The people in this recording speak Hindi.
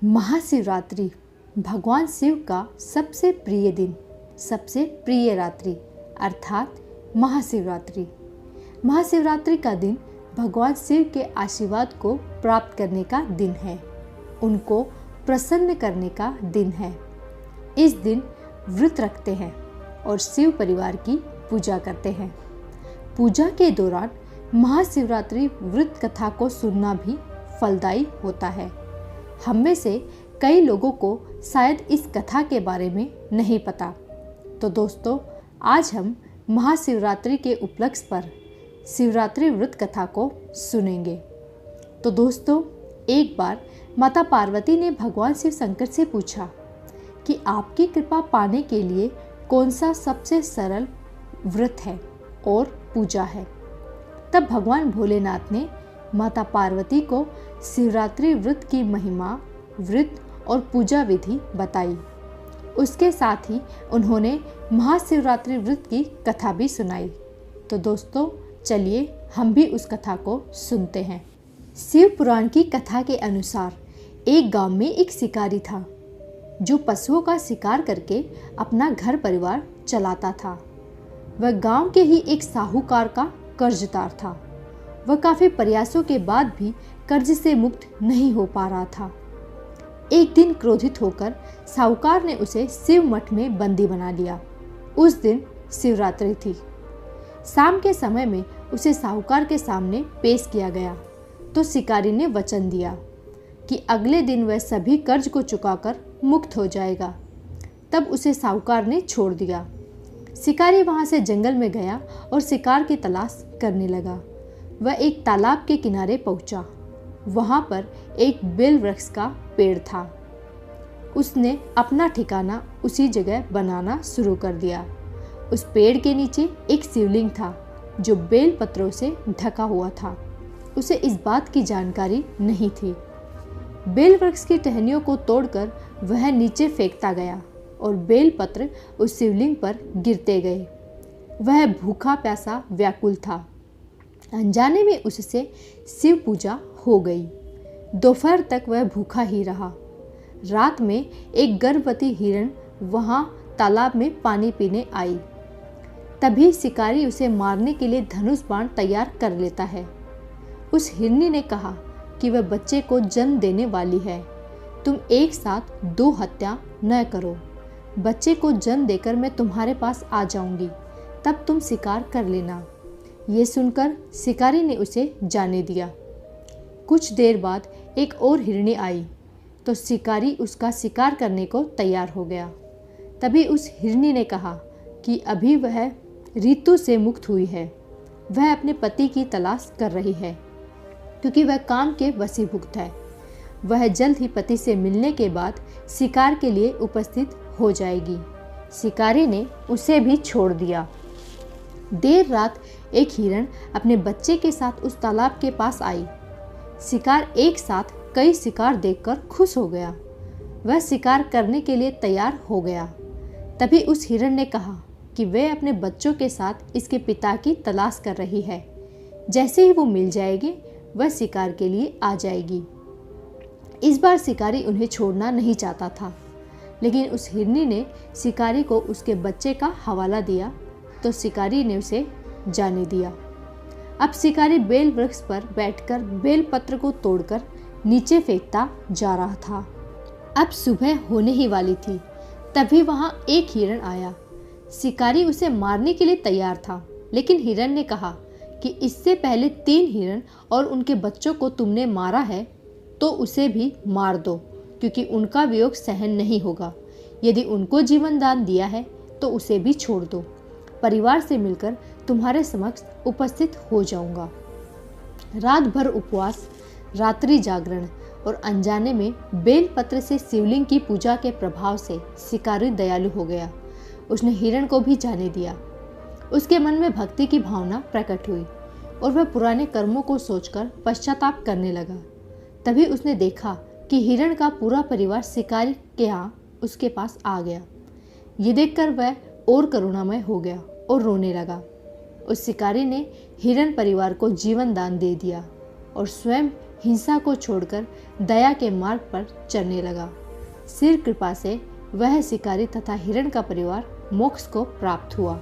महाशिवरात्रि भगवान शिव का सबसे प्रिय दिन, सबसे प्रिय रात्रि अर्थात महाशिवरात्रि। महाशिवरात्रि का दिन भगवान शिव के आशीर्वाद को प्राप्त करने का दिन है, उनको प्रसन्न करने का दिन है। इस दिन व्रत रखते हैं और शिव परिवार की पूजा करते हैं। पूजा के दौरान महाशिवरात्रि व्रत कथा को सुनना भी फलदायी होता है। हम में से कई लोगों को शायद इस कथा के बारे में नहीं पता। तो दोस्तों, आज हम महाशिवरात्रि के उपलक्ष्य पर शिवरात्रि व्रत कथा को सुनेंगे। तो दोस्तों, एक बार माता पार्वती ने भगवान शिव शंकर से पूछा कि आपकी कृपा पाने के लिए कौन सा सबसे सरल व्रत है और पूजा है। तब भगवान भोलेनाथ ने माता पार्वती को शिवरात्रि व्रत की महिमा, व्रत और पूजा विधि बताई। उसके साथ ही उन्होंने महाशिवरात्रि व्रत की कथा भी सुनाई। तो दोस्तों, चलिए हम भी उस कथा को सुनते हैं। शिव पुराण की कथा के अनुसार एक गांव में एक शिकारी था जो पशुओं का शिकार करके अपना घर परिवार चलाता था। वह गांव के ही एक साहूकार का कर्जदार था। वह काफ़ी प्रयासों के बाद भी कर्ज से मुक्त नहीं हो पा रहा था। एक दिन क्रोधित होकर साहूकार ने उसे शिव मठ में बंदी बना लिया। उस दिन शिवरात्रि थी। शाम के समय में उसे साहूकार के सामने पेश किया गया तो शिकारी ने वचन दिया कि अगले दिन वह सभी कर्ज को चुकाकर मुक्त हो जाएगा। तब उसे साहूकार ने छोड़ दिया। शिकारी वहां से जंगल में गया और शिकार की तलाश करने लगा। वह एक तालाब के किनारे पहुंचा। वहां पर एक बेल वृक्ष का पेड़ था। उसने अपना ठिकाना उसी जगह बनाना शुरू कर दिया। उस पेड़ के नीचे एक शिवलिंग था जो बेल पत्रों से ढका हुआ था। उसे इस बात की जानकारी नहीं थी। बेल वृक्ष की टहनियों को तोड़कर वह नीचे फेंकता गया और बेल पत्र उस शिवलिंग पर गिरते गए। वह भूखा प्यासा व्याकुल था। अनजाने में उससे शिव पूजा हो गई। दोपहर तक वह भूखा ही रहा। रात में एक गर्भवती हिरण वहां तालाब में पानी पीने आई। तभी शिकारी उसे मारने के लिए धनुष बाण तैयार कर लेता है। उस हिरनी ने कहा कि वह बच्चे को जन्म देने वाली है। तुम एक साथ 2 हत्या न करो। बच्चे को जन्म देकर मैं तुम्हारे पास आ जाऊंगी, तब तुम शिकार कर लेना। ये सुनकर शिकारी ने उसे जाने दिया। कुछ देर बाद एक और हिरनी आई तो शिकारी उसका शिकार करने को तैयार हो गया। तभी उस हिरनी ने कहा कि अभी वह ऋतु से मुक्त हुई है। वह अपने पति की तलाश कर रही है क्योंकि वह काम के वशीभूत है। वह जल्द ही पति से मिलने के बाद शिकार के लिए उपस्थित हो जाएगी। शिकारी ने उसे भी छोड़ दिया। देर रात एक हिरण अपने बच्चे के साथ उस तालाब के पास आई। शिकार एक साथ कई शिकार देखकर खुश हो गया। वह शिकार करने के लिए तैयार हो गया। तभी उस हिरण ने कहा कि वह अपने बच्चों के साथ इसके पिता की तलाश कर रही है। जैसे ही वो मिल जाएंगे वह शिकार के लिए आ जाएगी। इस बार शिकारी उन्हें छोड़ना नहीं चाहता था, लेकिन उस हिरनी ने शिकारी को उसके बच्चे का हवाला दिया तो शिकारी ने उसे जाने दिया। अब शिकारी बेल वृक्ष पर बैठकर बेल पत्र को तोड़कर नीचे फेंकता जा रहा था। अब सुबह होने ही वाली थी। तभी वहां एक हिरण आया। शिकारी उसे मारने के लिए तैयार था, लेकिन हिरण ने कहा कि इससे पहले 3 हिरण और उनके बच्चों को तुमने मारा है तो उसे भी मार दो, क्योंकि उनका वियोग सहन नहीं होगा। यदि उनको जीवन दान दिया है तो उसे भी छोड़ दो। परिवार से मिलकर तुम्हारे समक्ष उपस्थित हो जाऊंगा। रात भर उपवास, रात्रि जागरण और अनजाने में बेल पत्र से शिवलिंग की पूजा के प्रभाव से शिकारी दयालु हो गया। उसने हिरण को भी जाने दिया। उसके मन में भक्ति की भावना प्रकट हुई और वह पुराने कर्मों को सोचकर पश्चाताप करने लगा। तभी उसने देखा कि हिरण का पूरा परिवार शिकारी के यहाँ उसके पास आ गया। ये देखकर वह और करुणामय हो गया और रोने लगा। उस शिकारी ने हिरण परिवार को जीवन दान दे दिया और स्वयं हिंसा को छोड़कर दया के मार्ग पर चलने लगा। शिव कृपा से वह शिकारी तथा हिरण का परिवार मोक्ष को प्राप्त हुआ।